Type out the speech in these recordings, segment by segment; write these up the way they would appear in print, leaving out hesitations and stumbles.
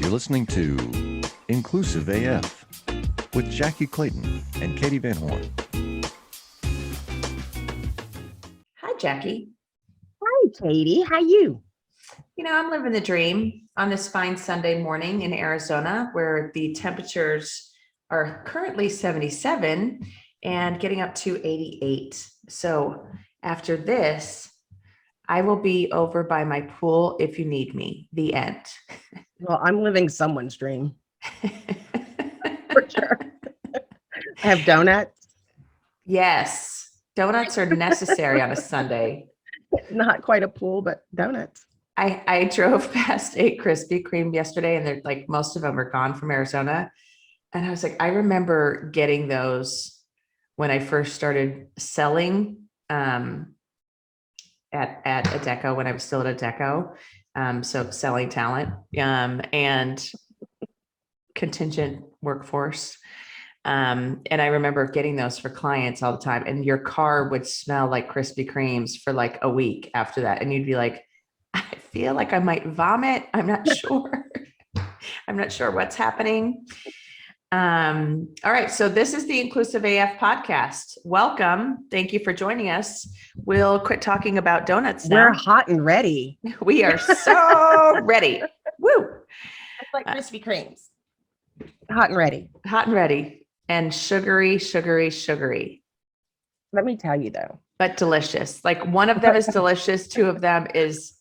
You're listening to Inclusive AF with Jackye Clayton and Katie Van Horn. Hi, Jackye. Hi, Katie. How you? I'm living the dream on this fine Sunday morning in Arizona, where the temperatures are currently 77 and getting up to 88. So after this, I will be over by my pool if you need me. The end. Well, I'm living someone's dream. For sure. I have donuts. Yes. Donuts are necessary on a Sunday. Not quite a pool, but donuts. I drove past a Krispy Kreme yesterday, and they're like, most of them are gone from Arizona. And I was like, I remember getting those when I first started selling at Adecco, when I was still at Adecco. So selling talent and contingent workforce. And I remember getting those for clients all the time. And your car would smell like Krispy Kremes for like a week after that. And you'd be like, I feel like I might vomit. I'm not sure. I'm not sure what's happening. All right. So this is the Inclusive AF podcast. Welcome. Thank you for joining us. We'll quit talking about donuts now. We're hot and ready. We are so ready. Woo. It's like Krispy Kremes. Hot and ready. Hot and ready. And sugary, sugary, sugary. Let me tell you though. But delicious. Like one of them is delicious. Two of them is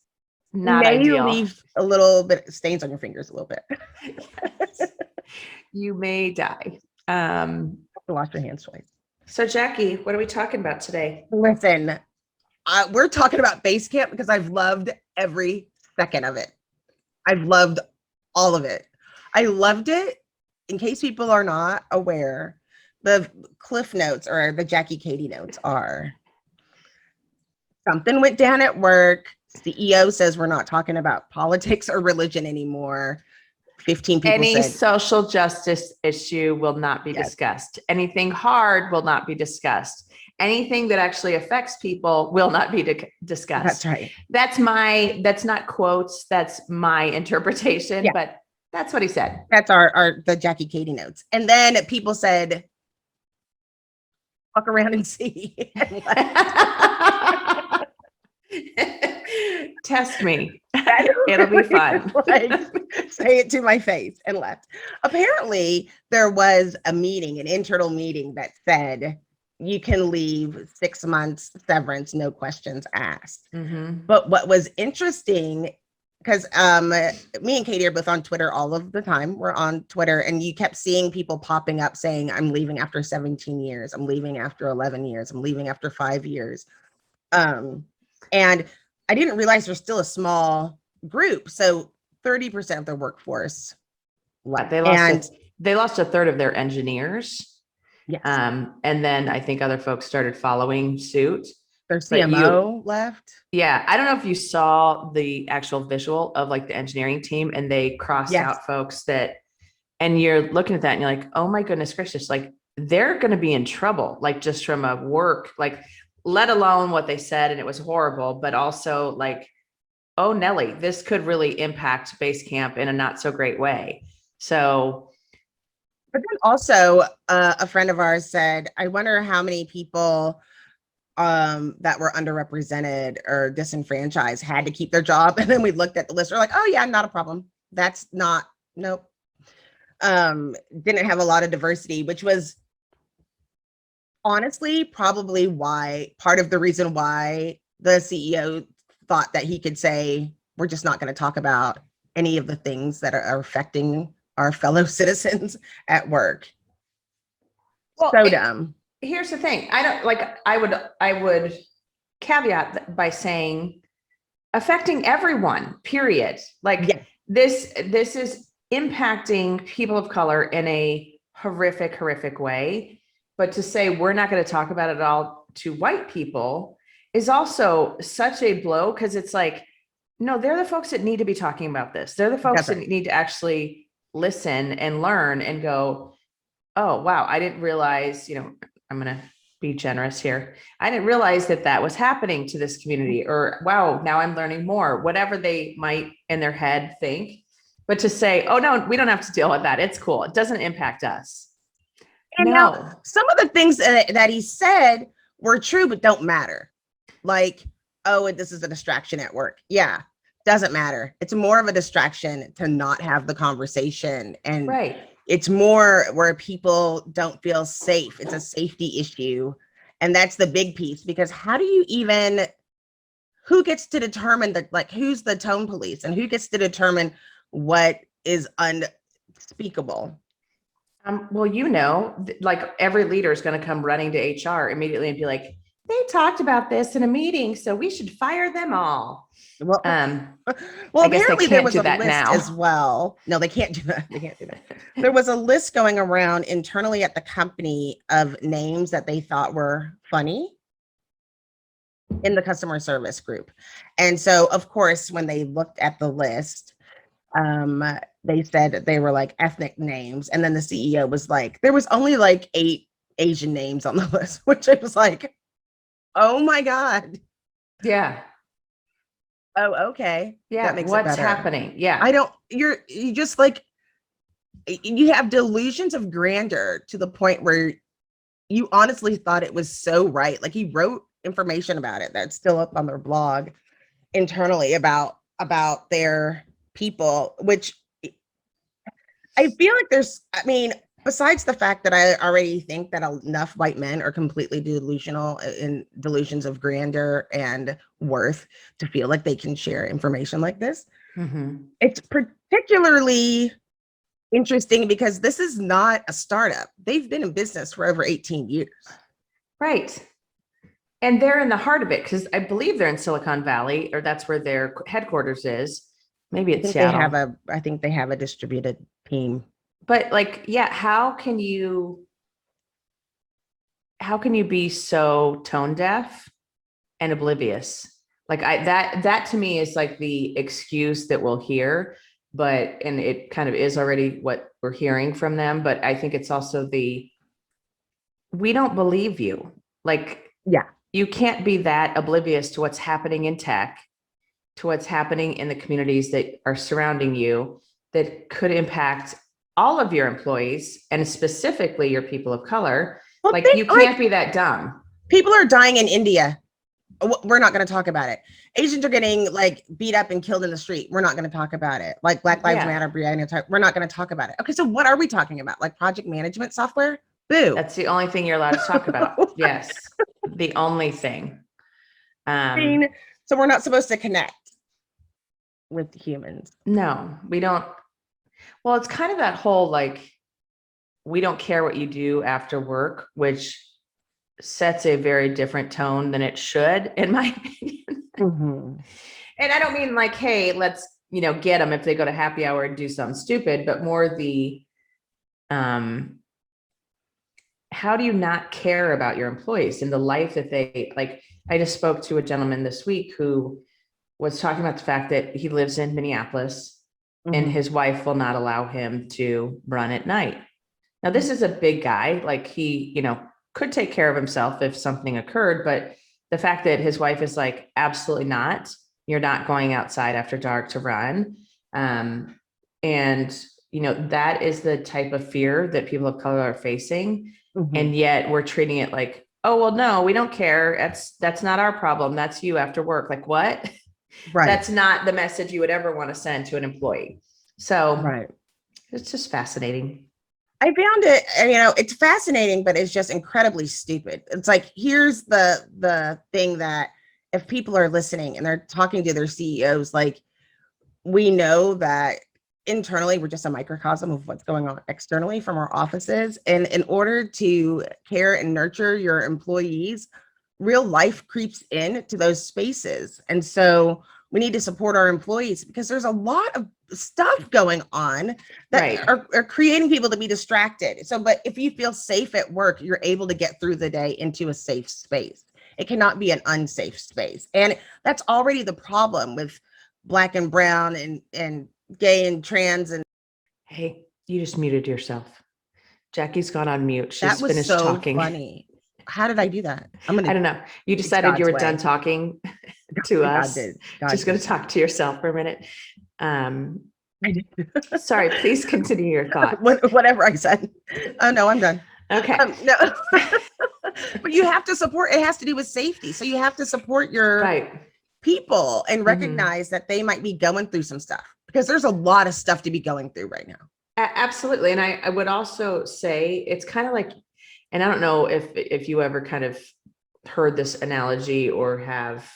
not May ideal. You leave a little bit stains on your fingers a little bit. Yes. You may die. Wash your hands twice. So Jackye, what are we talking about today? Listen, we're talking about Basecamp because I've loved every second of it. I've loved all of it. I loved it. In case people are not aware, the Cliff Notes or the Jackye Katie notes are: something went down at work. CEO says we're not talking about politics or religion anymore. 15 people Any said social justice issue will not be discussed. Anything hard will not be discussed. Anything that actually affects people will not be discussed. That's right. That's not quotes. That's my interpretation, but that's what he said. That's the Jackye Katie notes. And then people said, fuck around and see. Test me. It'll be fun. Like, say it to my face and left. Apparently, there was an internal meeting that said you can leave 6 months severance, no questions asked. Mm-hmm. But what was interesting, because me and Katie are both on Twitter all of the time. We're on Twitter, and you kept seeing people popping up saying, I'm leaving after 17 years. I'm leaving after 11 years. I'm leaving after 5 years. And I didn't realize there's still a small group. So 30% of their workforce left. They lost a third of their engineers. Yes. And then I think other folks started following suit. Their CMO left. Yeah. I don't know if you saw the actual visual of like the engineering team, and they crossed out folks and you're looking at that and you're like, oh my goodness gracious, like they're going to be in trouble, like just from a work, like let alone what they said. And it was horrible, but also like, oh, Nelly, this could really impact Basecamp in a not so great way. So. But then also a friend of ours said, I wonder how many people that were underrepresented or disenfranchised had to keep their job. And then we looked at the list. We're like, oh yeah, not a problem. That's not, nope. Didn't have a lot of diversity, which was honestly probably part of the reason why the CEO thought that he could say, we're just not going to talk about any of the things that are affecting our fellow citizens at work. Well, so dumb. Here's the thing. I would caveat by saying affecting everyone, period. Like this is impacting people of color in a horrific way. But to say we're not going to talk about it all to white people is also such a blow, because it's like, no, they're the folks that need to be talking about this. They're the folks that need to actually listen and learn and go, oh, wow, I didn't realize, I'm going to be generous here. I didn't realize that was happening to this community, or wow, now I'm learning more, whatever they might in their head think. But to say, oh no, we don't have to deal with that. It's cool. It doesn't impact us. And now some of the things that he said were true, but don't matter. Like, oh, this is a distraction at work. Yeah, doesn't matter. It's more of a distraction to not have the conversation. And it's more where people don't feel safe. It's a safety issue. And that's the big piece, because how do you even, who gets to determine that, like, who's the tone police and who gets to determine what is unspeakable? Well, like every leader is going to come running to HR immediately and be like, they talked about this in a meeting, so we should fire them all. Well, I guess apparently they there was a that list now as well. No, they can't do that. They can't do that. There was a list going around internally at the company of names that they thought were funny in the customer service group. And so, of course, when they looked at the list, they said that they were like ethnic names. And then the CEO was like, there was only like 8 Asian names on the list, which I was like, oh my God. Yeah. Oh, okay. Yeah. That makes What's it better. happening? Yeah. You just like, you have delusions of grandeur to the point where you honestly thought it was so right. Like, he wrote information about it that's still up on their blog internally about their people, which I feel like besides the fact that I already think that enough white men are completely delusional in delusions of grandeur and worth to feel like they can share information like this. It's particularly interesting because this is not a startup. They've been in business for over 18 years. Right. And they're in the heart of it, because I believe they're in Silicon Valley, or that's where their headquarters is. Maybe it's Seattle. I think they have a distributed team. But like, yeah, how can you be so tone deaf and oblivious? Like, that to me is like the excuse that we'll hear, and it kind of is already what we're hearing from them. But I think it's also we don't believe you. Like, yeah, you can't be that oblivious to what's happening in tech, to what's happening in the communities that are surrounding you, that could impact all of your employees, and specifically your people of color. Well, like, you can't be that dumb. People are dying in India. We're not going to talk about it. Asians are getting like beat up and killed in the street. We're not going to talk about it. Like, Black Lives Matter, we're not going to talk about it. Okay, so what are we talking about? Like project management software? Boo. That's the only thing you're allowed to talk about. Yes, the only thing. So we're not supposed to connect with humans. No, we don't. Well, it's kind of that whole, like, we don't care what you do after work, which sets a very different tone than it should, in my opinion. And I don't mean like, hey, let's, get them if they go to happy hour and do something stupid, but more the, how do you not care about your employees and the life that they, like, I just spoke to a gentleman this week who was talking about the fact that he lives in Minneapolis, and his wife will not allow him to run at night. Now, this is a big guy. Like, he, could take care of himself if something occurred, but the fact that his wife is like, absolutely not, you're not going outside after dark to run. And, that is the type of fear that people of color are facing. And yet we're treating it like, oh, well, no, we don't care. That's not our problem. That's you after work. Like, what? Right. That's not the message you would ever want to send to an employee. So it's just fascinating. I found it, it's fascinating, but it's just incredibly stupid. It's like, here's the thing that if people are listening and they're talking to their CEOs, like, we know that internally we're just a microcosm of what's going on externally from our offices. And in order to care and nurture your employees, real life creeps into those spaces. And so we need to support our employees because there's a lot of stuff going on that are creating people to be distracted. So, but if you feel safe at work, you're able to get through the day into a safe space. It cannot be an unsafe space. And that's already the problem with Black and brown and gay and trans. And hey, you just muted yourself. Jackie's gone on mute. She's finished talking. Funny. How did I do that? I don't know. You decided you were done talking to us. God just going to talk to yourself for a minute. I did. Sorry, please continue your thought. Whatever I said. Oh no, I'm done. Okay. No. But you have to support, it has to do with safety. So you have to support your Right. people and recognize that they might be going through some stuff, because there's a lot of stuff to be going through right now. Absolutely. And I would also say it's kind of like, and I don't know if you ever kind of heard this analogy or have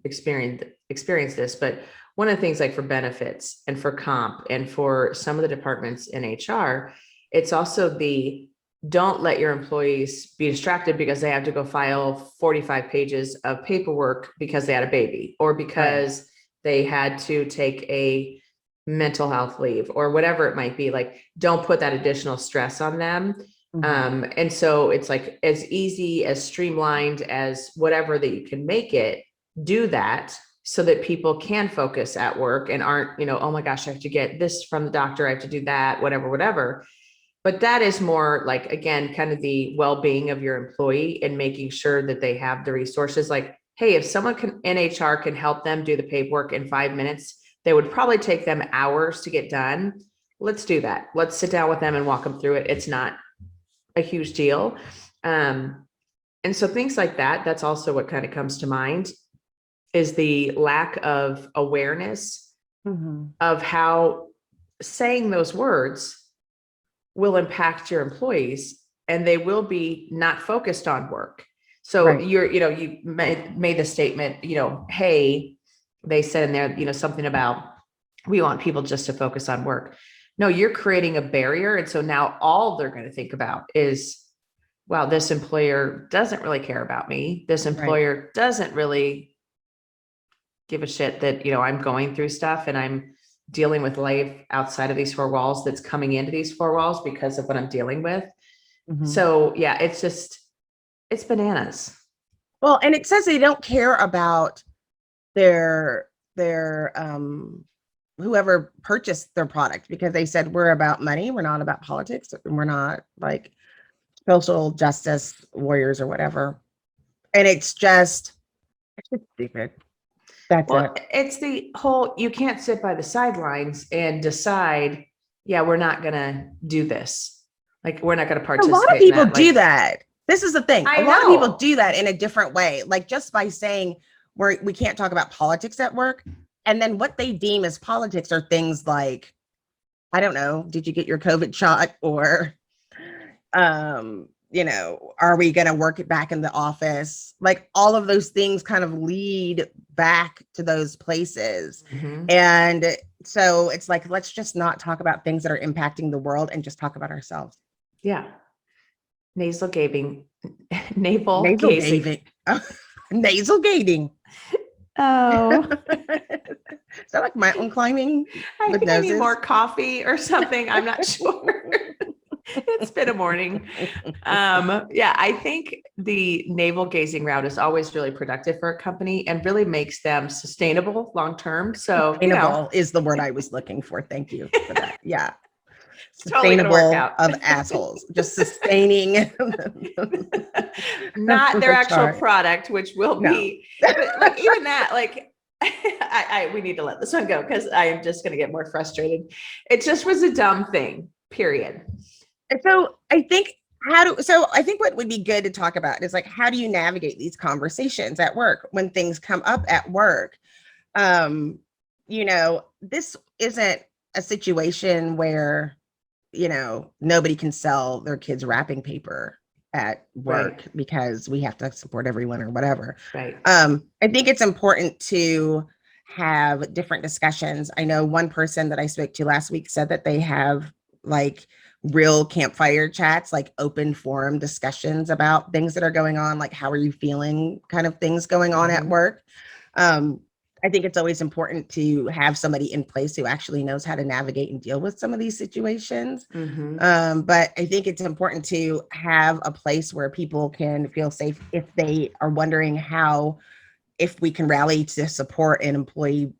experienced this, but one of the things like for benefits and for comp and for some of the departments in HR, it's also the don't let your employees be distracted because they have to go file 45 pages of paperwork because they had a baby or because they had to take a mental health leave or whatever it might be. Like, don't put that additional stress on them. And so it's like as easy, as streamlined as whatever that you can make it, do that so that people can focus at work and aren't, oh my gosh, I have to get this from the doctor. I have to do that, whatever. But that is more like, again, kind of the well-being of your employee and making sure that they have the resources. Like, hey, if someone in HR can help them do the paperwork in 5 minutes, they would probably take them hours to get done. Let's do that. Let's sit down with them and walk them through it. It's not a huge deal. And so things like that, that's also what kind of comes to mind is the lack of awareness of how saying those words will impact your employees and they will be not focused on work. So you made the statement, hey, they said in there, something about we want people just to focus on work. No, you're creating a barrier. And so now all they're going to think about is, wow, this employer doesn't really care about me. This employer doesn't really give a shit that, I'm going through stuff and I'm dealing with life outside of these four walls that's coming into these four walls because of what I'm dealing with. So yeah, it's bananas. Well, and it says they don't care about their whoever purchased their product, because they said we're about money, we're not about politics, and we're not like social justice warriors or whatever. And it's just stupid. That's it. It's the whole, you can't sit by the sidelines and decide, yeah, we're not gonna do this. Like, we're not gonna participate. A lot of people do that. This is the thing. A lot of people do that in a different way. Like just by saying we can't talk about politics at work. And then what they deem as politics are things like, I don't know, did you get your COVID shot? Or, are we going to work it back in the office? Like all of those things kind of lead back to those places. And so it's like, let's just not talk about things that are impacting the world and just talk about ourselves. Yeah. Navel gazing. Nasal gating. Oh, is that like mountain climbing? I think I need more coffee or something. I'm not sure. It's been a morning. Yeah, I think the navel gazing route is always really productive for a company and really makes them sustainable long-term. So sustainable is the word I was looking for. Thank you for that. Yeah. Sustainable totally of assholes, just sustaining not their actual product, which will be like even that, like we need to let this one go because I am just going to get more frustrated. It just was a dumb thing, period. And so I think I think what would be good to talk about is like, how do you navigate these conversations at work when things come up at work? This isn't a situation where nobody can sell their kids wrapping paper at work because we have to support everyone or whatever. Right. I think it's important to have different discussions. I know one person that I spoke to last week said that they have like real campfire chats, like open forum discussions about things that are going on, like how are you feeling kind of things going on at work. I think it's always important to have somebody in place who actually knows how to navigate and deal with some of these situations. But I think it's important to have a place where people can feel safe if they are wondering if we can rally to support an employee,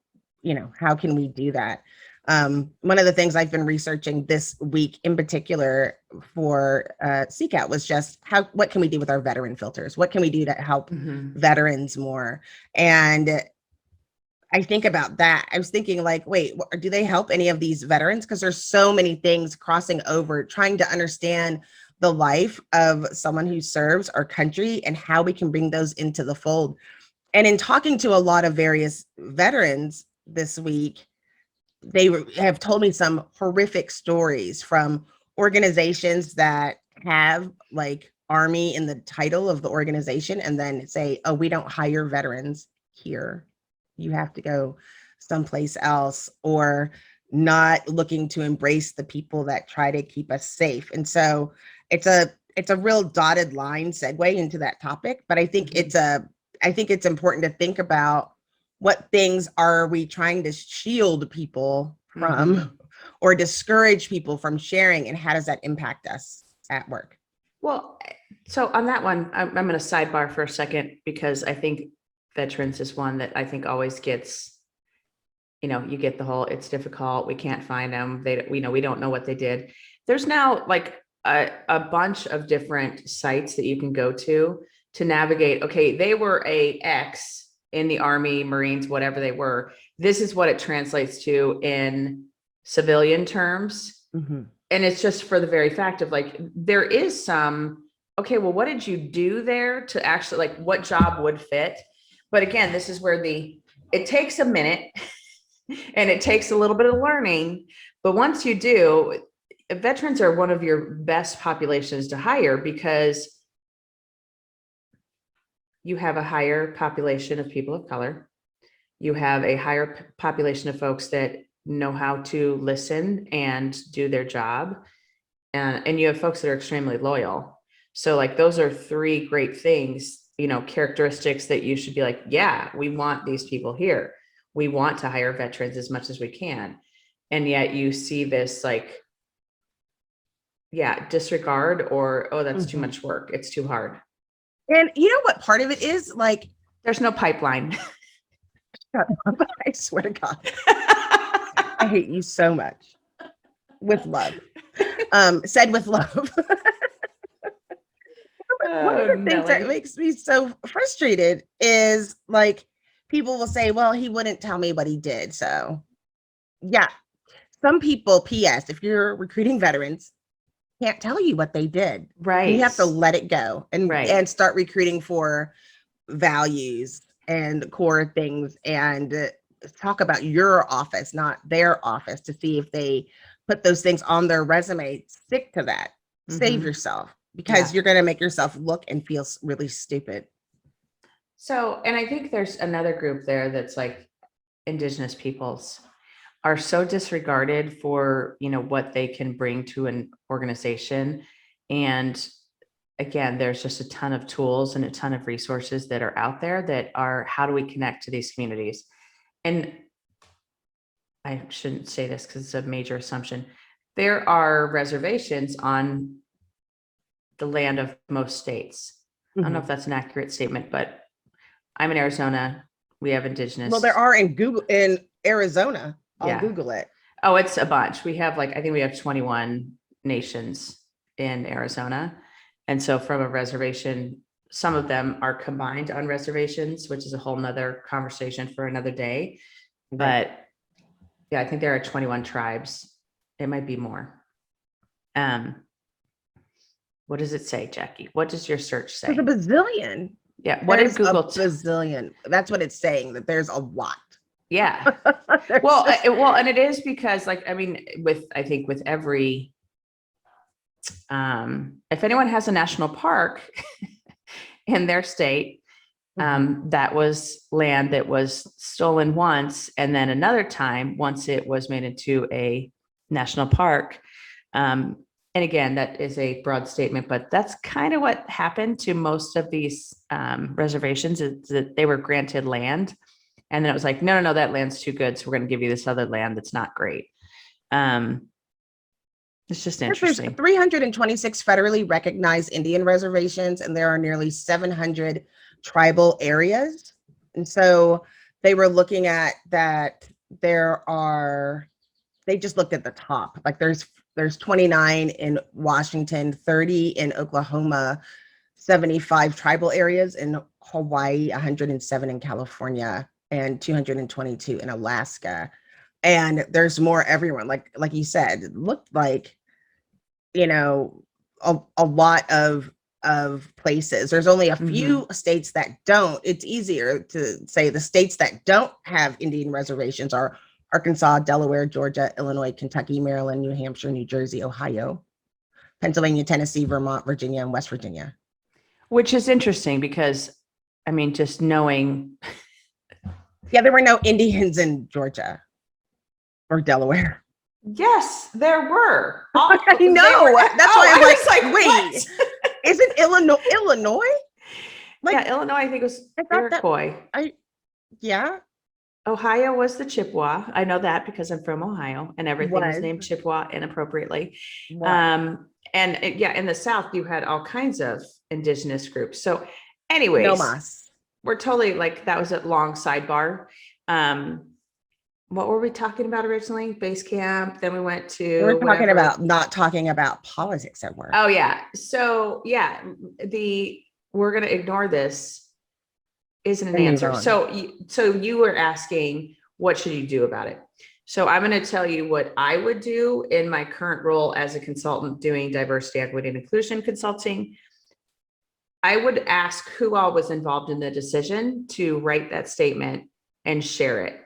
how can we do that? One of the things I've been researching this week in particular for CCAT was just what can we do with our veteran filters? What can we do to help veterans more? And I think about that. I was thinking like, wait, do they help any of these veterans? Because there's so many things crossing over, trying to understand the life of someone who serves our country and how we can bring those into the fold. And in talking to a lot of various veterans this week, they have told me some horrific stories from organizations that have like Army in the title of the organization and then say, oh, we don't hire veterans here. You have to go someplace else, or not looking to embrace the people that try to keep us safe. And so it's a real dotted line segue into that topic, but I think it's important to think about what things are we trying to shield people from or discourage people from sharing, and how does that impact us at work? Well, so on that one, I'm going to sidebar for a second, because I think veterans is one that I think always gets, you get the whole, it's difficult, we can't find them, we don't know what they did. There's now like a bunch of different sites that you can go to navigate. Okay, they were a X in the Army, Marines, whatever they were. This is what it translates to in civilian terms. And it's just for the very fact of like, there is some, okay, well, what did you do there to actually, like, what job would fit? But again, this is where it takes a minute and it takes a little bit of learning. But once you do, veterans are one of your best populations to hire, because you have a higher population of people of color. You have a higher population of folks that know how to listen and do their job. And you have folks that are extremely loyal. So like, those are three great things, characteristics that you should be like, yeah, we want these people here. We want to hire veterans as much as we can. And yet you see this like, disregard, or, oh, that's too much work, it's too hard. And you know what part of it is? Like, there's no pipeline. I swear to God. I hate you so much. With love. Said with love. One of the things that makes me so frustrated is like, people will say, well, he wouldn't tell me what he did. So yeah, some people, PS, if you're recruiting veterans, can't tell you what they did. Right. You have to let it go and start recruiting for values and core things, and talk about your office, not their office, to see if they put those things on their resume. Stick to that. Save yourself, because you're going to make yourself look and feel really stupid. So, and I think there's another group there that's like, Indigenous peoples are so disregarded for, what they can bring to an organization. And again, there's just a ton of tools and a ton of resources that are out there that are, how do we connect to these communities? And I shouldn't say this because it's a major assumption. There are reservations on the land of most states. I don't know if that's an accurate statement, but I'm in Arizona. We have Indigenous. Well, there are in Arizona. I'll Google it. Oh, it's a bunch. We have I think we have 21 nations in Arizona. And so from a reservation, some of them are combined on reservations, which is a whole nother conversation for another day. But I think there are 21 tribes. It might be more. What does it say, Jackie? What does your search say? There's a bazillion. Yeah. What did Google? A bazillion. That's what it's saying, that there's a lot. Yeah. well, and it is because I think with every, if anyone has a national park in their state, that was land that was stolen once, and then another time, once it was made into a national park. And again, that is a broad statement, but that's kind of what happened to most of these reservations, is that they were granted land. And then it was like, no, that land's too good, so we're going to give you this other land that's not great. It's just interesting. There's 326 federally recognized Indian reservations, and there are nearly 700 tribal areas. And so they were looking at that. They just looked at the top. Like there's 29 in Washington, 30 in Oklahoma, 75 tribal areas in Hawaii, 107 in California. and 222 in Alaska. And there's more everyone, like you said, it looked like, you know, a lot of places. There's only a few states that don't. It's easier to say the states that don't have Indian reservations are Arkansas, Delaware, Georgia, Illinois, Kentucky, Maryland, New Hampshire, New Jersey, Ohio, Pennsylvania, Tennessee, Vermont, Virginia, and West Virginia. Which is interesting because, I mean, just knowing. Yeah, there were no Indians in Georgia or Delaware. Yes, there were. I know. That's why I'm like, wait, what? isn't Illinois? Like, Yeah, Illinois, I think it was Iroquois. Yeah. Ohio was the Chippewa. I know that because I'm from Ohio, and everything was named Chippewa inappropriately. In the South, you had all kinds of indigenous groups. So anyways, we're totally like, that was a long sidebar. What were we talking about originally? Basecamp. Then we went to. We're talking about not talking about politics at work. Oh yeah. So yeah, we're going to ignore this isn't an answer. So you were asking, what should you do about it? So I'm going to tell you what I would do in my current role as a consultant doing diversity, equity, and inclusion consulting. I would ask who all was involved in the decision to write that statement and share it.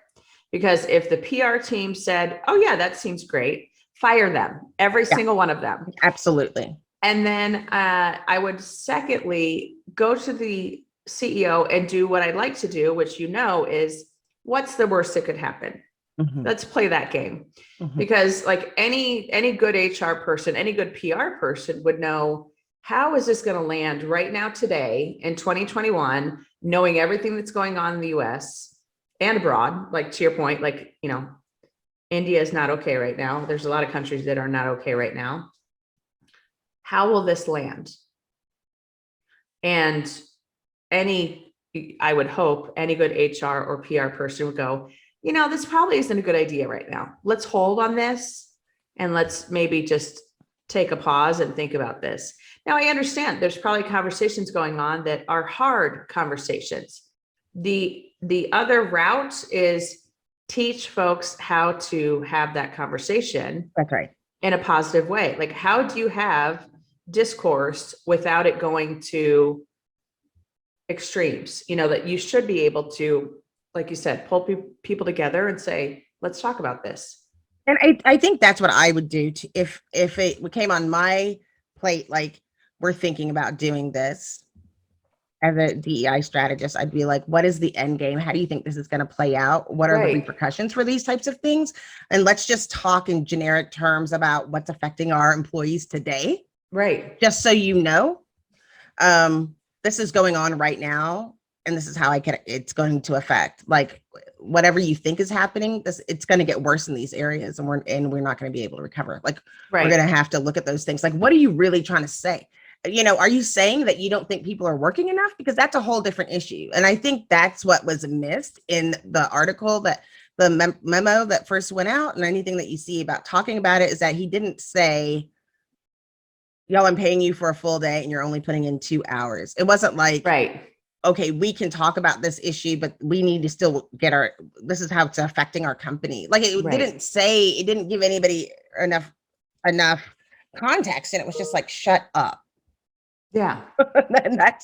Because if the PR team said, oh yeah, that seems great, fire them, every single one of them. Absolutely. And then I would secondly go to the CEO and do what I'd like to do, which is what's the worst that could happen? Let's play that game. Because like any good HR person, any good PR person would know, how is this going to land right now today in 2021, knowing everything that's going on in the US and abroad, like to your point, like, India is not okay right now. There's a lot of countries that are not okay right now. How will this land? And I would hope any good HR or PR person would go, this probably isn't a good idea right now. Let's hold on this and let's maybe just take a pause and think about this. Now, I understand there's probably conversations going on that are hard conversations. The other route is teach folks how to have that conversation. That's right. In a positive way. Like, how do you have discourse without it going to extremes? That you should be able to, like you said, pull people together and say, let's talk about this. And I think that's what I would do if it came on my plate, like we're thinking about doing this as a DEI strategist. I'd be like, what is the end game? How do you think this is going to play out? What are the repercussions for these types of things? And let's just talk in generic terms about what's affecting our employees today. Right. Just so you know, this is going on right now. And this is how it's going to affect, like, whatever you think is happening, it's going to get worse in these areas, and we're not going to be able to recover. Like, we're going to have to look at those things. Like, what are you really trying to say? Are you saying that you don't think people are working enough? Because that's a whole different issue. And I think that's what was missed in the article, that the memo that first went out, and anything that you see about talking about it, is that he didn't say, y'all, I'm paying you for a full day and you're only putting in 2 hours. It wasn't like, okay, we can talk about this issue, but we need to still get this is how it's affecting our company. Like, it didn't give anybody enough context. And it was just like, shut up. Yeah. And that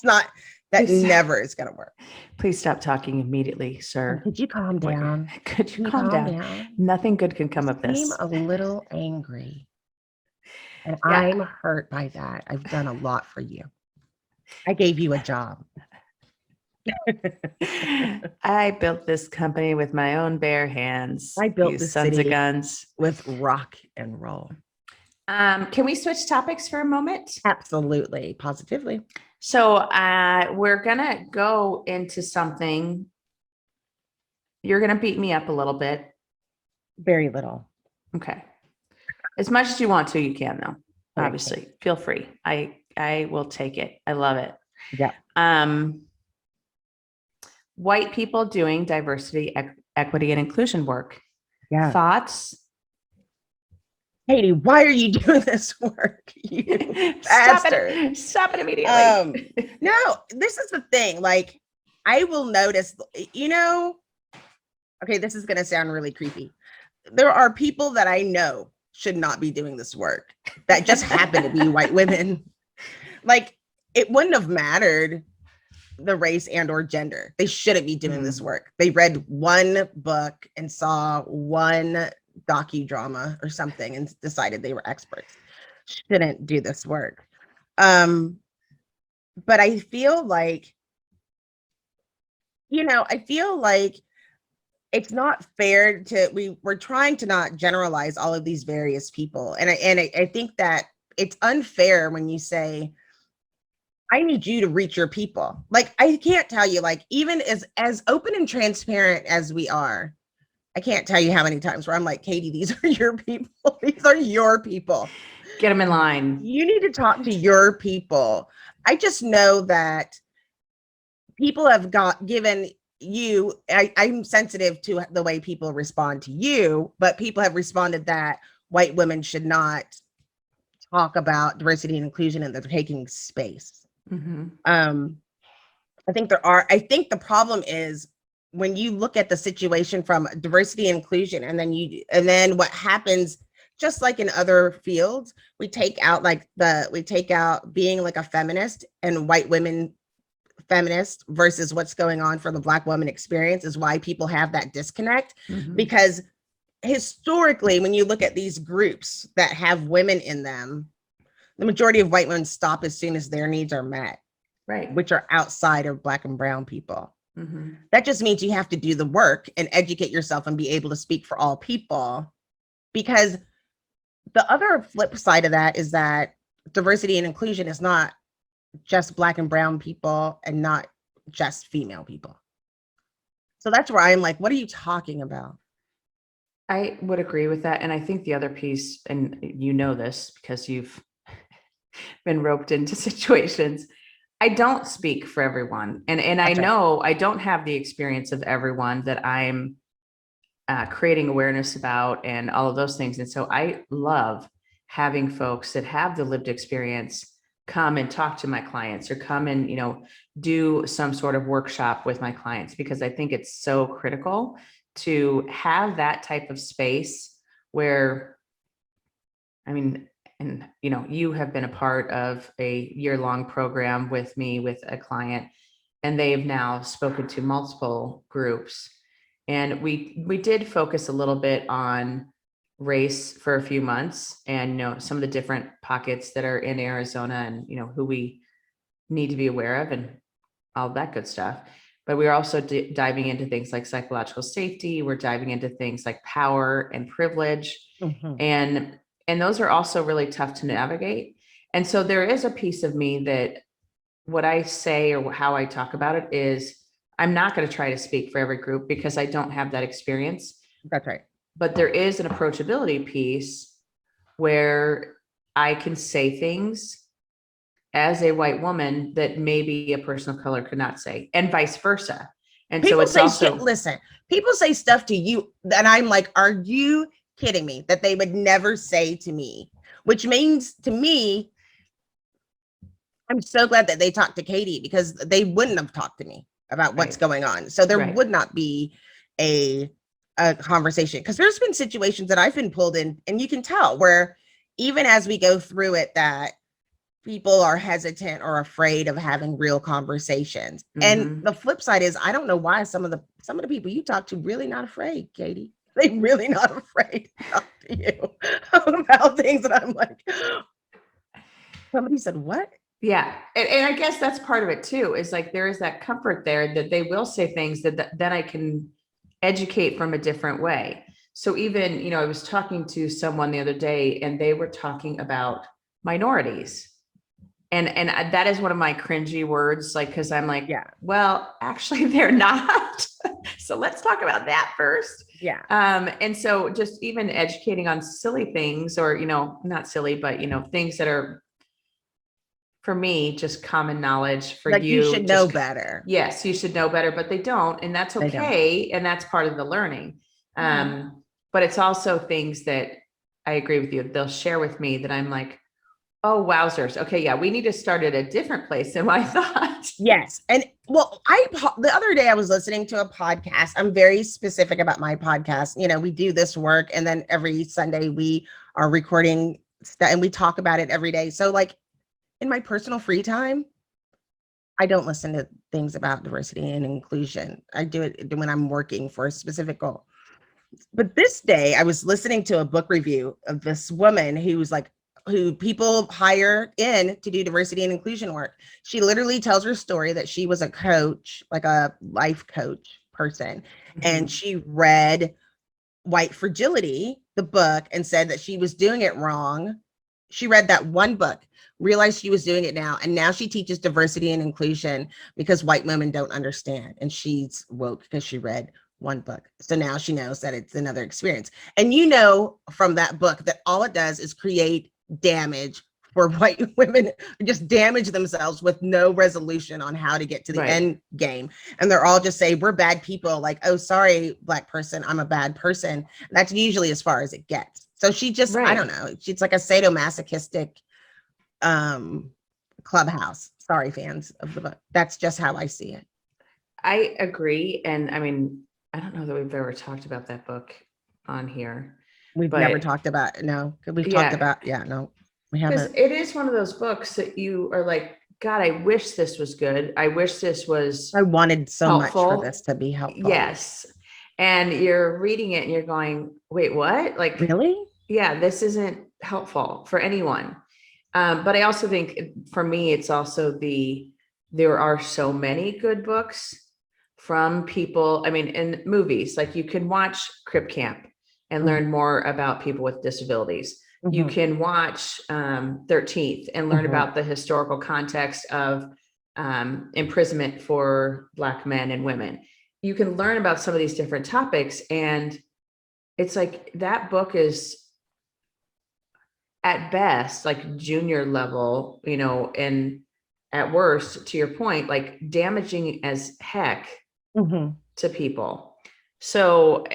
never is going to work. Please stop talking immediately, sir. Could you calm down? Could you calm down? Nothing good can come of this. You seem a little angry. And I'm hurt by that. I've done a lot for you. I gave you a job. I built this company with my own bare hands. I built the sons of guns with rock and roll. Can we switch topics for a moment? Absolutely. Positively. So we're going to go into something. You're going to beat me up a little bit. Very little. Okay. As much as you want to, you can, though. Very obviously. Cool. Feel free. I will take it. I love it. Yeah. White people doing diversity, equity, and inclusion work. Yeah. Thoughts? Katie, why are you doing this work? You bastard. Stop it immediately. No, this is the thing. Like, I will notice, Okay, this is going to sound really creepy. There are people that I know should not be doing this work that just happen to be white women. Like, it wouldn't have mattered the race and or gender. They shouldn't be doing this work. They read one book and saw one docudrama or something and decided they were experts. Shouldn't do this work. But I feel like, I feel like it's not fair to we're trying to not generalize all of these various people. And I think that it's unfair when you say, I need you to reach your people. Like, I can't tell you, like, even as open and transparent as we are, I can't tell you how many times where I'm like, Katee, these are your people. These are your people. Get them in line. You need to talk to your people. I just know that people have given you, I'm sensitive to the way people respond to you, but people have responded that white women should not talk about diversity and inclusion and they're taking space. I think the problem is when you look at the situation from diversity and inclusion, and then what happens, just like in other fields, we take out being like a feminist and white women feminist versus what's going on for the Black woman experience is why people have that disconnect. Because historically, when you look at these groups that have women in them, the majority of white women stop as soon as their needs are met, right? Which are outside of Black and brown people. That just means you have to do the work and educate yourself and be able to speak for all people. Because the other flip side of that is that diversity and inclusion is not just Black and brown people and not just female people. So that's where I'm like, what are you talking about? I would agree with that. And I think the other piece, and you know this because you've been roped into situations, I don't speak for everyone. And I know I don't have the experience of everyone that I'm creating awareness about and all of those things. And so I love having folks that have the lived experience come and talk to my clients or come and, do some sort of workshop with my clients, because I think it's so critical to have that type of space where, you have been a part of a year-long program with me with a client, and they've now spoken to multiple groups. And we did focus a little bit on race for a few months and, some of the different pockets that are in Arizona and, who we need to be aware of and all that good stuff. But we're also diving into things like psychological safety. We're diving into things like power and privilege. And those are also really tough to navigate. And so there is a piece of me that what I say or how I talk about it is I'm not going to try to speak for every group because I don't have that experience. That's right. But there is an approachability piece where I can say things as a white woman that maybe a person of color could not say, and vice versa. And people so it's say also, listen, people say stuff to you and I'm like, are you kidding me? That they would never say to me, which means to me, I'm so glad that they talked to Katee because they wouldn't have talked to me about what's going on. So there would not be a conversation, because there's been situations that I've been pulled in, and you can tell where even as we go through it, that people are hesitant or afraid of having real conversations. And the flip side is, I don't know why some of the people you talk to really not afraid, Katee. They really not afraid to talk to you about things that I'm like, somebody said what? Yeah. And I guess that's part of it too, is like, there is that comfort there that they will say things that then I can educate from a different way. So even, I was talking to someone the other day and they were talking about minorities. And that is one of my cringy words, like, because I'm like, well, actually they're not. So let's talk about that first. And so just even educating on silly things, or, not silly, but, things that are, for me, just common knowledge for like you. You should know better. Yes, you should know better, but they don't. And that's okay. And that's part of the learning. But it's also things that I agree with you. They'll share with me that I'm like, Oh, wowzers. Okay. Yeah. We need to start at a different place than what I thought. Yes. And well, the other day I was listening to a podcast. I'm very specific about my podcast. You know, we do this work and then every Sunday we are recording stuff and we talk about it every day. So like in my personal free time, I don't listen to things about diversity and inclusion. I do it when I'm working for a specific goal. But this day I was listening to a book review of this woman who people hire in to do diversity and inclusion work. She literally tells her story that she was a coach, like a life coach person, and she read White Fragility, the book, and said that she was doing it wrong. She read that one book, realized she was doing it now, and now she teaches diversity and inclusion because white women don't understand. And she's woke because she read one book. So now she knows that it's another experience. And you know from that book that all it does is create damage for white women, just damage themselves with no resolution on how to get to the end game. And they're all just say, we're bad people. Like, oh, sorry, Black person, I'm a bad person. And that's usually as far as it gets. So she just, I don't know. It's like a sadomasochistic clubhouse. Sorry, fans of the book. That's just how I see it. I agree. And I mean, I don't know that we've ever talked about that book on here. We've never talked about it. No, we've talked about, no, we haven't. Because it is one of those books that you are like, God, I wish this was good. I wish this was I wanted so helpful. Much for this to be helpful. Yes. And you're reading it and you're going, wait, what? Like, really? Yeah, this isn't helpful for anyone. But I also think for me, it's also there are so many good books from people. I mean, in movies, like you can watch Crip Camp and learn more about people with disabilities. You can watch 13th and learn about the historical context of imprisonment for Black men and women. You can learn about some of these different topics. And it's like that book is at best like junior level, you know, and at worst, to your point, like damaging as heck to people. So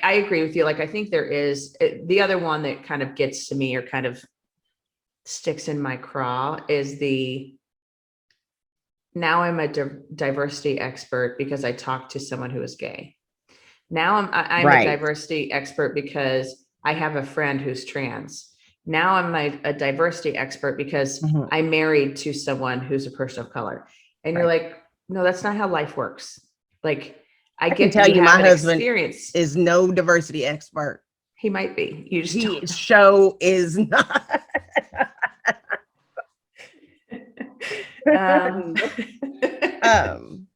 I agree with you. Like, I think there is the other one that kind of gets to me or kind of sticks in my craw is now I'm a diversity expert because I talked to someone who is gay. Now I'm a diversity expert because I have a friend who's trans. Now I'm a diversity expert because I'm married to someone who's a person of color. And you're like, no, that's not how life works. Like, I can tell you, my husband is no diversity expert. He might be. You just don't. Show is not.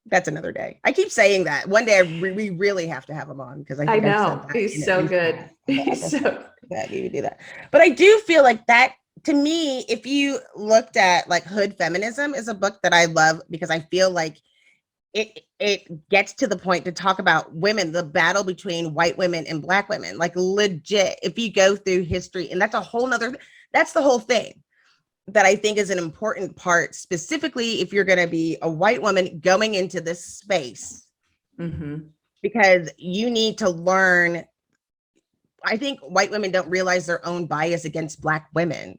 That's another day. I keep saying that. One day we really have to have him on because I know he's so good. He's so that you do that. But I do feel like that, to me, if you looked at like Hood Feminism, is a book that I love because I feel like it gets to the point to talk about women, the battle between white women and Black women, like legit. If you go through history, and that's the whole thing that I think is an important part, specifically if you're going to be a white woman going into this space, because you need to learn. I think white women don't realize their own bias against Black women,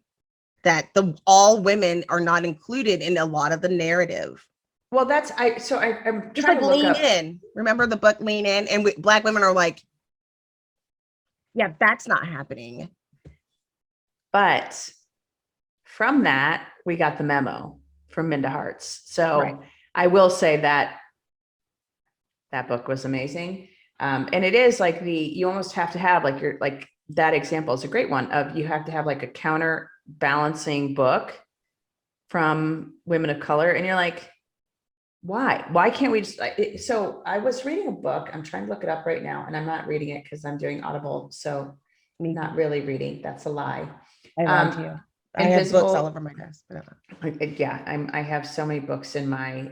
that all women are not included in a lot of the narrative. Well, I'm just trying like to look Lean up. In. Remember the book Lean In? And Black women are like, yeah, that's not happening. But from that, we got the memo from Minda Hearts. So I will say that book was amazing. And it is like you almost have to have like that example is a great one of you have to have like a counterbalancing book from women of color. And you're like, why can't we just, so I was reading a book. I'm trying to look it up right now and I'm not reading it because I'm doing Audible. So not really reading. That's a lie. I lied to you. I have books all over my desk. Yeah, I have so many books in my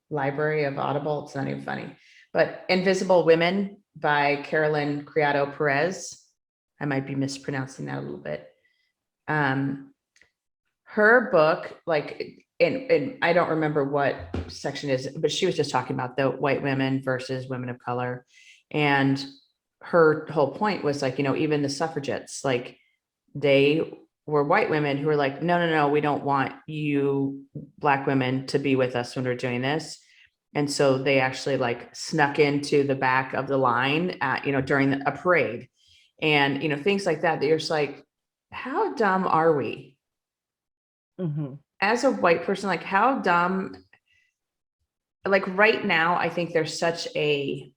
library of Audible. It's not even funny. But Invisible Women by Carolyn Criado Perez. I might be mispronouncing that a little bit. Her book, like, and I don't remember what section it is, but she was just talking about the white women versus women of color. And her whole point was like, you know, even the suffragettes, like they were white women who were like, no, no, no, we don't want you Black women to be with us when we're doing this. And so they actually like snuck into the back of the line at, during a parade and, things like that, that you're just like, how dumb are we? Mm-hmm. As a white person, like how dumb, like right now, I think there's such I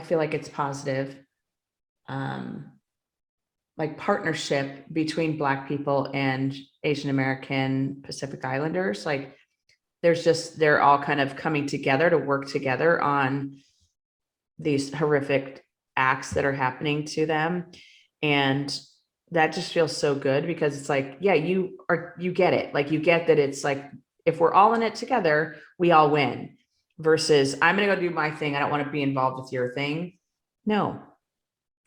feel like it's positive, like partnership between Black people and Asian American Pacific Islanders. Like they're all kind of coming together to work together on these horrific acts that are happening to them. And that just feels so good because it's like, yeah, you get it. Like you get that it's like, if we're all in it together, we all win versus I'm going to go do my thing. I don't want to be involved with your thing. No.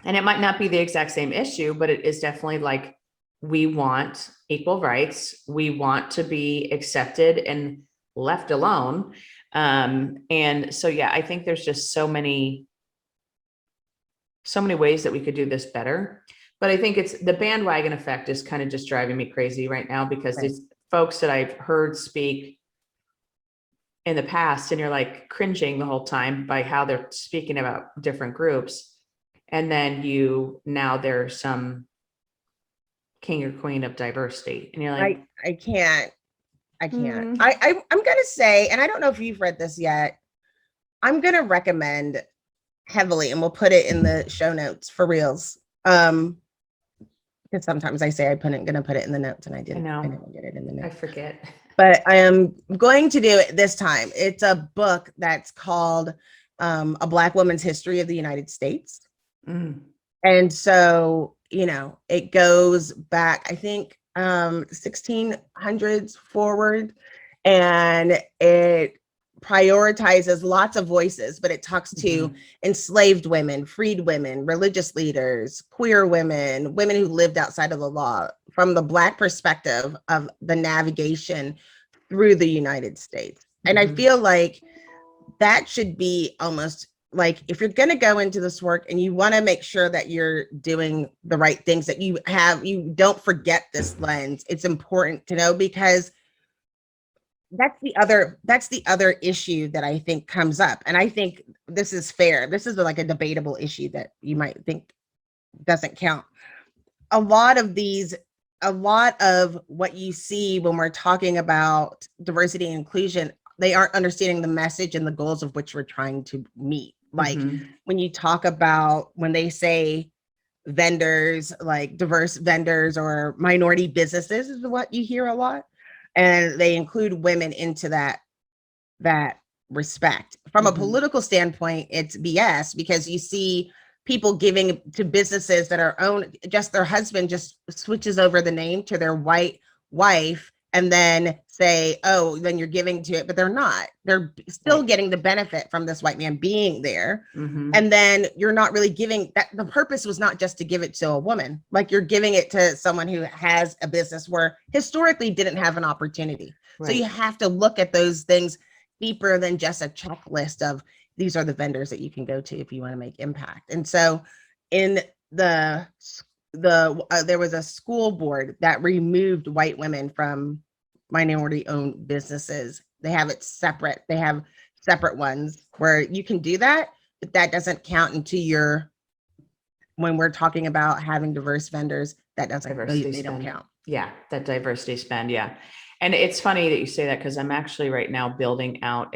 And it might not be the exact same issue, but it is definitely like, we want equal rights. We want to be accepted and left alone. And so, yeah, I think there's just so many ways that we could do this better. But I think it's the bandwagon effect is kind of just driving me crazy right now because Right. these folks that I've heard speak in the past, and you're like cringing the whole time by how they're speaking about different groups. And then now there's some king or queen of diversity. And you're like, I can't. I'm gonna say, and I don't know if you've read this yet. I'm gonna recommend heavily, and we'll put it in the show notes for reals. Because sometimes I say gonna put it in the notes, and I didn't get it in the notes. I forget. But I am going to do it this time. It's a book that's called A Black Woman's History of the United States. And so, it goes back, I think, 1600s forward, and it prioritizes lots of voices, but it talks to enslaved women, freed women, religious leaders, queer women, women who lived outside of the law from the Black perspective of the navigation through the United States. And I feel like that should be almost like, if you're going to go into this work and you want to make sure that you're doing the right things, that you don't forget this lens. It's important to know, because that's the other issue that I think comes up. And I think this is fair. This is like a debatable issue that you might think doesn't count. A lot of what you see when we're talking about diversity and inclusion, they aren't understanding the message and the goals of which we're trying to meet. Like when you talk about, when they say vendors, like diverse vendors or minority businesses is what you hear a lot. And they include women into that respect. From a political standpoint, it's BS, because you see people giving to businesses that are owned, just their husband just switches over the name to their white wife, and then say, oh, then you're giving to it, but they're not. They're still getting the benefit from this white man being there. And then you're not really giving that. The purpose was not just to give it to a woman, like you're giving it to someone who has a business where historically didn't have an opportunity. Right. So you have to look at those things deeper than just a checklist of, these are the vendors that you can go to if you want to make impact. And so in there was a school board that removed white women from minority owned businesses. They have it separate. They have separate ones where you can do that, but that doesn't count into when we're talking about having diverse vendors, that doesn't, they don't count. Yeah, that diversity spend. Yeah. And it's funny that you say that, because I'm actually right now building out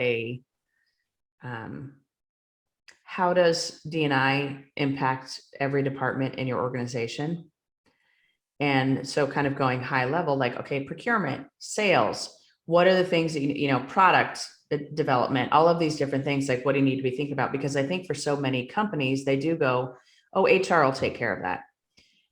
how does D&I impact every department in your organization? And so kind of going high level, like, okay, procurement, sales, what are the things that, product development, all of these different things, like what do you need to be thinking about? Because I think for so many companies, they do go, oh, HR will take care of that.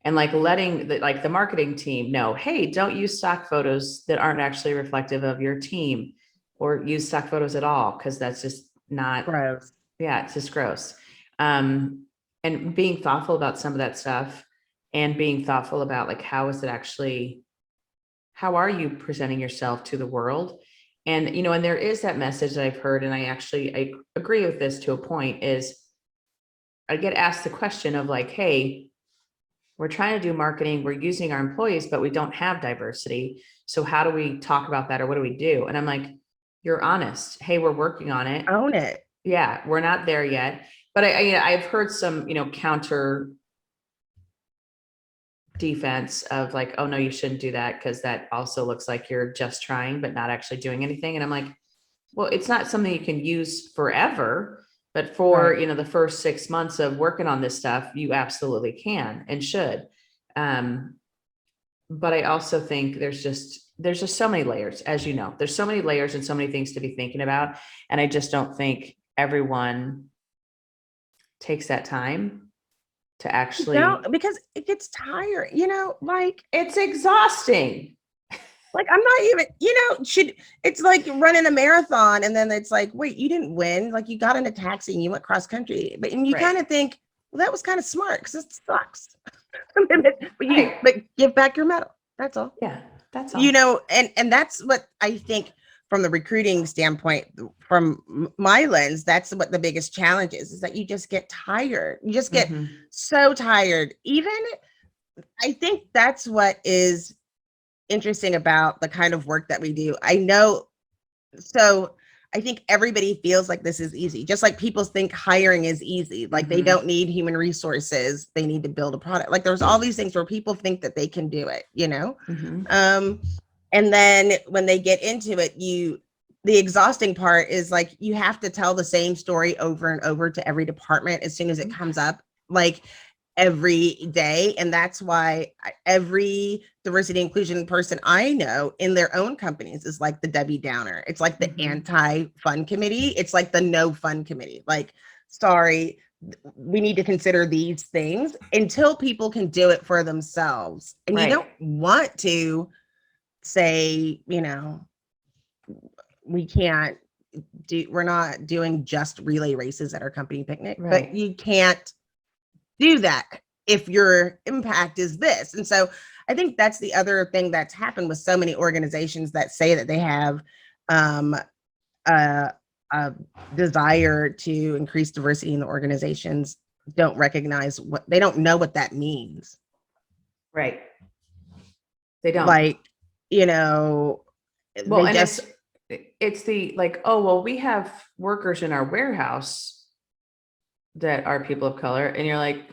And like letting the marketing team know, hey, don't use stock photos that aren't actually reflective of your team, or use stock photos at all, because that's just not gross. Yeah, it's just gross. And being thoughtful about some of that stuff, and being thoughtful about like, how are you presenting yourself to the world? And, and there is that message that I've heard, and I agree with this to a point, is I get asked the question of like, hey, we're trying to do marketing, we're using our employees, but we don't have diversity. So how do we talk about that, or what do we do? And I'm like, you're honest. Hey, we're working on it. Own it. Yeah, we're not there yet. But I've heard some, counter defense of like, oh no, you shouldn't do that, because that also looks like you're just trying but not actually doing anything. And I'm like, well, it's not something you can use forever, but for Right. the first 6 months of working on this stuff, you absolutely can and should. But I also think there's just so many layers, as you know. There's so many layers and so many things to be thinking about, and I just don't think everyone takes that time to actually. No, because it gets tired, like It's exhausting. like I'm not even, it's like running a marathon and then it's like, wait, you didn't win. Like you got in a taxi and you went cross country, and you Right. kind of think, well, that was kind of smart because it sucks. Right. But give back your medal. That's all. Yeah, that's all. And that's what I think from the recruiting standpoint, from my lens, that's what the biggest challenge is that you just get tired. You just get Mhm. so tired. Even I think that's what is interesting about the kind of work that we do. I know. So I think everybody feels like this is easy, just like people think hiring is easy. Like they Mhm. don't need human resources. They need to build a product. Like there's all these things where people think that they can do it, Mhm. And then when they get into it, the exhausting part is like, you have to tell the same story over and over to every department as soon as it comes up, like every day. And that's why every diversity inclusion person I know in their own companies is like the Debbie Downer. It's like the Mhm. anti-fun committee. It's like the no fun committee. Like, sorry, we need to consider these things until people can do it for themselves. And you Right. don't want to say, we're not doing just relay races at our company picnic, but Right. you can't do that if your impact is this. And so I think that's the other thing that's happened with so many organizations that say that they have a desire to increase diversity in the organizations, don't recognize they don't know what that means. Right. They don't. Like, Well, they and just it's the like, oh, well, we have workers in our warehouse that are people of color, and you're like,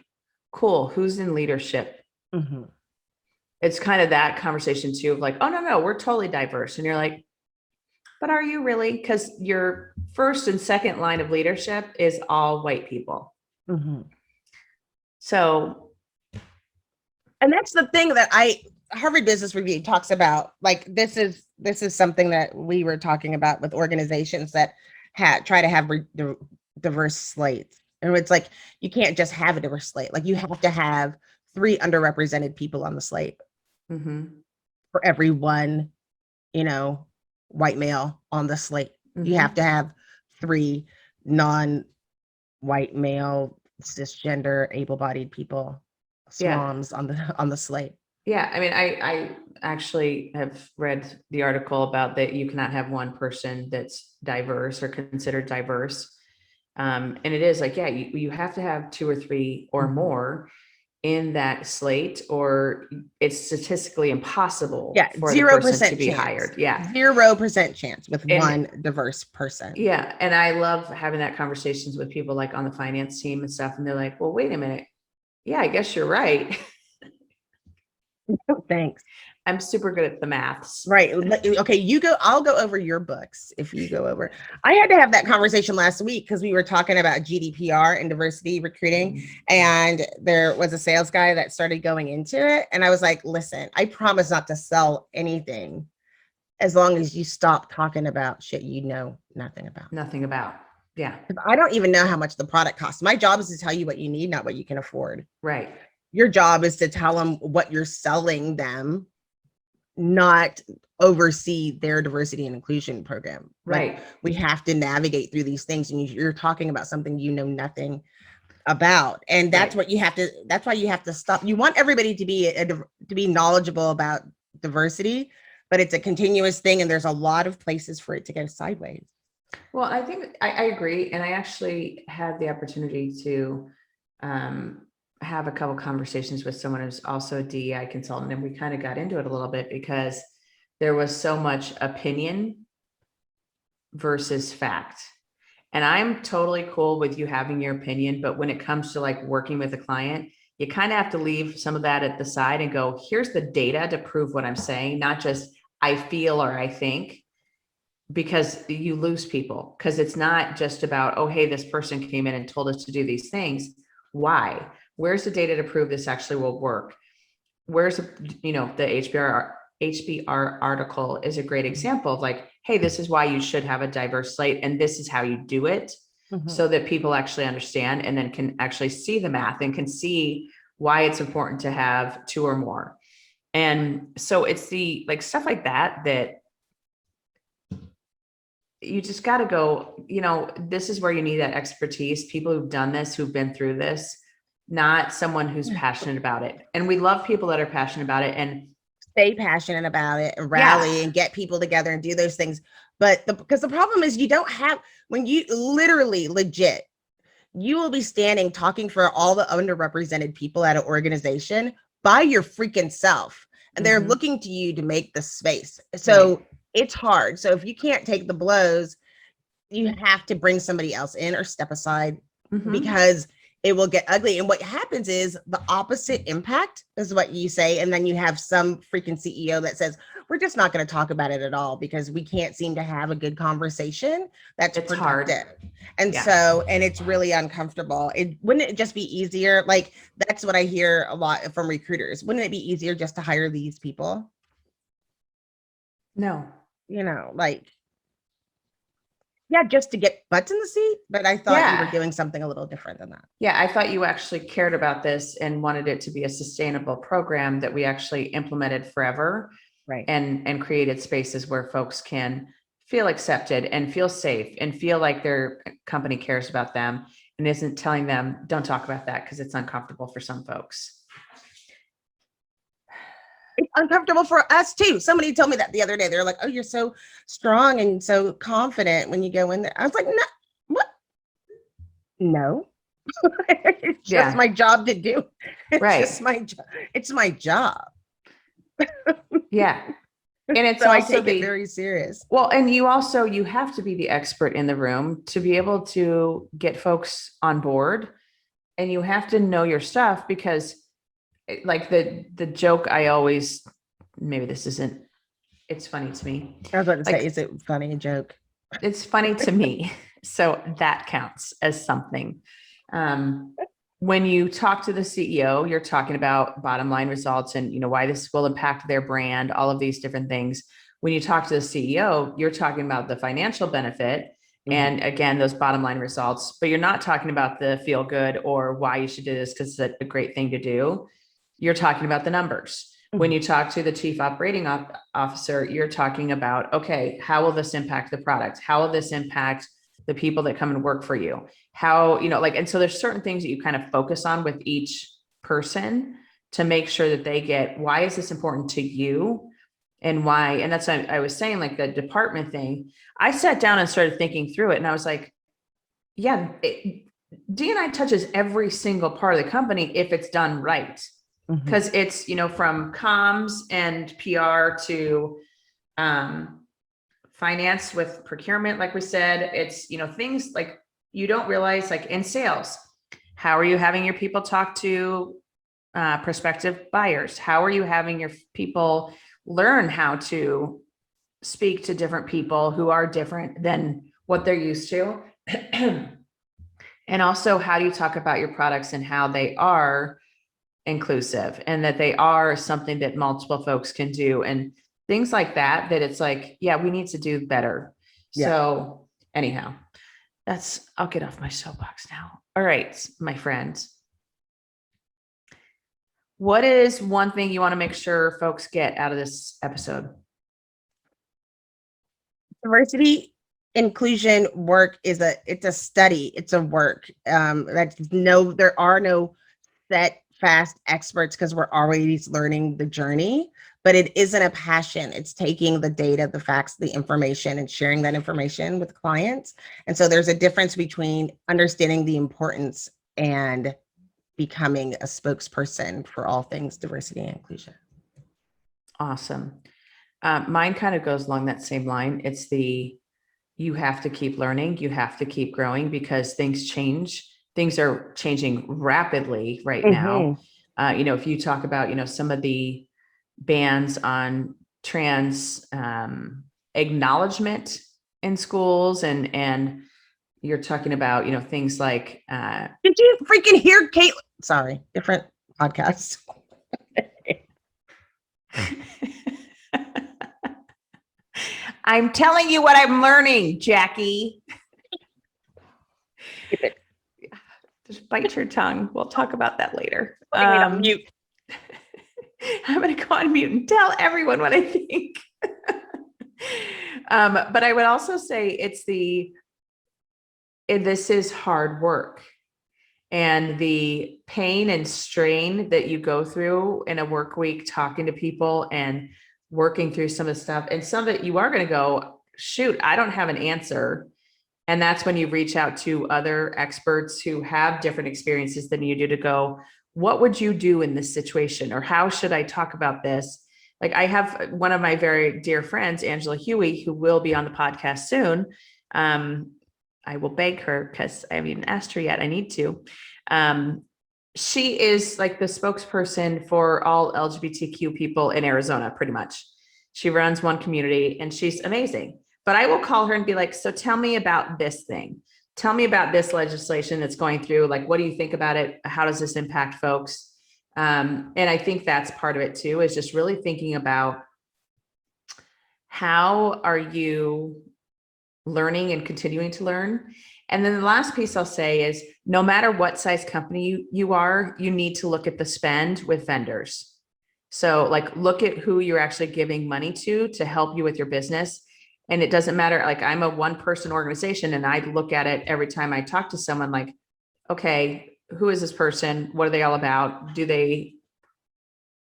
cool, who's in leadership? Mhm. It's kind of that conversation too of like, oh no, we're totally diverse. And you're like, but are you really? Because your first and second line of leadership is all white people. Mhm. So, and that's the thing that Harvard Business Review talks about. Like this is something that we were talking about with organizations that try to have diverse slates. And it's like, you can't just have a diverse slate. Like you have to have 3 underrepresented people on the slate for every one, white male on the slate. You have to have 3 non-white male, cisgender, able-bodied people, SWAMs on the slate. Yeah, I mean, I actually have read the article about that you cannot have one person that's diverse or considered diverse. And it is like, yeah, you have to have 2 or 3 or more in that slate, or it's statistically impossible for the person to be hired. Yeah. 0% chance with And one diverse person. yeah. And I love having that conversations with people like on the finance team and stuff. And they're like, well, wait a minute. Yeah, I guess you're right. Thanks. I'm super good at the maths. Right. Okay, I'll go over your books if you go over. I had to have that conversation last week because we were talking about GDPR and diversity recruiting. And there was a sales guy that started going into it. And I was like, listen, I promise not to sell anything as long as you stop talking about shit you know nothing about. Nothing about. Yeah. I don't even know how much the product costs. My job is to tell you what you need, not what you can afford. Right. Your job is to tell them what you're selling them, not oversee their diversity and inclusion program. Right. Like we have to navigate through these things, and you're talking about something you know nothing about, and that's what you have to. That's why you have to stop. You want everybody to be knowledgeable about diversity, but it's a continuous thing, and there's a lot of places for it to go sideways. Well, I think I agree, and I actually had the opportunity to have a couple conversations with someone who's also a DEI consultant, and we kind of got into it a little bit because there was so much opinion versus fact. And I'm totally cool with you having your opinion, but when it comes to like working with a client, you kind of have to leave some of that at the side and go, here's the data to prove what I'm saying, not just I feel or I think, because you lose people. Because it's not just about, oh, hey, this person came in and told us to do these things. Why? Where's the data to prove this actually will work? Where's, the HBR article is a great example of like, hey, this is why you should have a diverse slate, and this is how you do it, so that people actually understand and then can actually see the math and can see why it's important to have 2 or more. And so it's the like stuff like that you just got to go, this is where you need that expertise, people who've done this, who've been through this, not someone who's passionate about it. And we love people that are passionate about it and stay passionate about it and rally and get people together and do those things. But because the problem is you don't have, when you literally legit, you will be standing talking for all the underrepresented people at an organization by your freaking self. And they're looking to you to make the space. So it's hard. So if you can't take the blows, you have to bring somebody else in or step aside because it will get ugly. And what happens is the opposite impact is what you say. And then you have some freaking CEO that says, we're just not going to talk about it at all because we can't seem to have a good conversation. That's it's hard. And so, and it's really uncomfortable. Wouldn't it just be easier? Like, that's what I hear a lot from recruiters. Wouldn't it be easier just to hire these people? No. Just to get butts in the seat. But I thought you were doing something a little different than that. Yeah, I thought you actually cared about this and wanted it to be a sustainable program that we actually implemented forever. Right. And created spaces where folks can feel accepted and feel safe and feel like their company cares about them and isn't telling them, don't talk about that because it's uncomfortable for some folks. It's uncomfortable for us too. Somebody told me that the other day. They're like, oh, you're so strong and so confident when you go in there. I was like, no, what? No. It's just my job to do. It's just my job. It's my job. Yeah. And it's so also I take it very serious. Well, and you have to be the expert in the room to be able to get folks on board, and you have to know your stuff because like the joke I always, maybe this isn't, it's funny to me. I was about to say, is it funny, a joke? It's funny to me. So that counts as something. When you talk to the CEO, you're talking about bottom line results and, why this will impact their brand, all of these different things. When you talk to the CEO, you're talking about the financial benefit and again, those bottom line results, but you're not talking about the feel good or why you should do this because it's a great thing to do. You're talking about the numbers. When you talk to the chief operating officer, you're talking about, okay, how will this impact the product? How will this impact the people that come and work for you? How, and so there's certain things that you kind of focus on with each person to make sure that they get, why is this important to you and why? And that's what I was saying, like the department thing. I sat down and started thinking through it and I was like, D&I touches every single part of the company if it's done right. Because it's, from comms and PR to finance with procurement, like we said, it's, things like you don't realize, like in sales, how are you having your people talk to prospective buyers? How are you having your people learn how to speak to different people who are different than what they're used to? And also, how do you talk about your products and how they are inclusive and that they are something that multiple folks can do and things like that it's like, we need to do better. So anyhow, I'll get off my soapbox now. All right, my friends. What is one thing you want to make sure folks get out of this episode? Diversity inclusion work it's a study, it's a work. There are no set fast experts because we're always learning the journey, but it isn't a passion. It's taking the data, the facts, the information and sharing that information with clients. And so there's a difference between understanding the importance and becoming a spokesperson for all things diversity and inclusion. Awesome. Mine kind of goes along that same line. It's you have to keep learning, you have to keep growing because things change. Things are changing rapidly right now. If you talk about, some of the bans on trans acknowledgement in schools and you're talking about, things like did you freaking hear Kate? Sorry, different podcast. I'm telling you what I'm learning, Jackye. Just bite your tongue. We'll talk about that later. Mute. I'm going to go on mute and tell everyone what I think. But I would also say this is hard work, and the pain and strain that you go through in a work week, talking to people and working through some of the stuff, and some of it you are going to go, shoot, I don't have an answer. And that's when you reach out to other experts who have different experiences than you do to go, what would you do in this situation? Or how should I talk about this? Like, I have one of my very dear friends, Angela Huey, who will be on the podcast soon. I will beg her because I haven't even asked her yet. I need to. She is like the spokesperson for all LGBTQ people in Arizona, pretty much. She runs one community and she's amazing. But I will call her and be like, so tell me about this thing. Tell me about this legislation that's going through. Like, what do you think about it? How does this impact folks? And I think that's part of it too, is just really thinking about how are you learning and continuing to learn. And then the last piece I'll say is, no matter what size company you are, you need to look at the spend with vendors. So like, look at who you're actually giving money to help you with your business. And it doesn't matter, like, I'm a one-person organization and I look at it every time I talk to someone like, okay, who is this person? What are they all about? Do they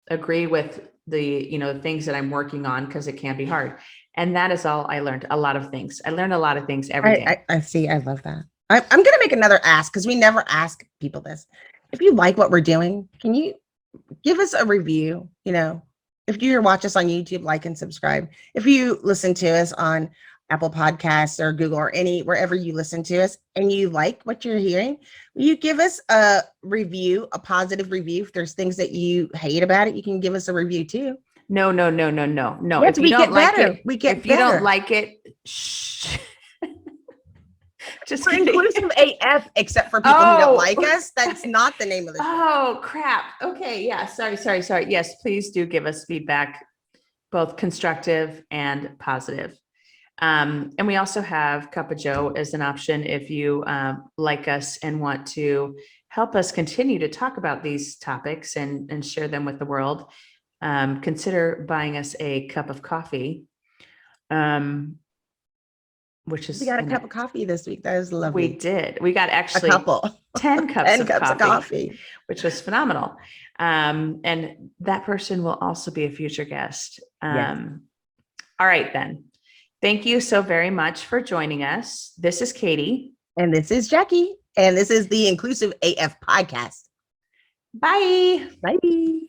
agree with the, things that I'm working on? Because it can be hard. And that is all I learned. A lot of things. I learned a lot of things every day. I see. I love that. I'm going to make another ask, because we never ask people this. If you like what we're doing, can you give us a review? If you watch us on YouTube, like and subscribe. If you listen to us on Apple Podcasts or Google or wherever you listen to us, and you like what you're hearing, will you give us a review, a positive review? If there's things that you hate about it, you can give us a review too. No. Yes, if you don't like it, if you don't like it, shh. Just we're inclusive AF, except for people who don't like us. That's not the name of the show. Oh, crap. Okay. Yeah. Sorry. Yes, please do give us feedback, both constructive and positive. And we also have Cup of Joe as an option if you like us and want to help us continue to talk about these topics and share them with the world. Consider buying us a cup of coffee. Which is, we got a cup of coffee this week. That is lovely. We did. We got actually a couple 10 cups, of coffee, which was phenomenal. And that person will also be a future guest. Yes. All right, then. Thank you so very much for joining us. This is Katie. And this is Jackye. And this is the Inclusive AF podcast. Bye. Bye.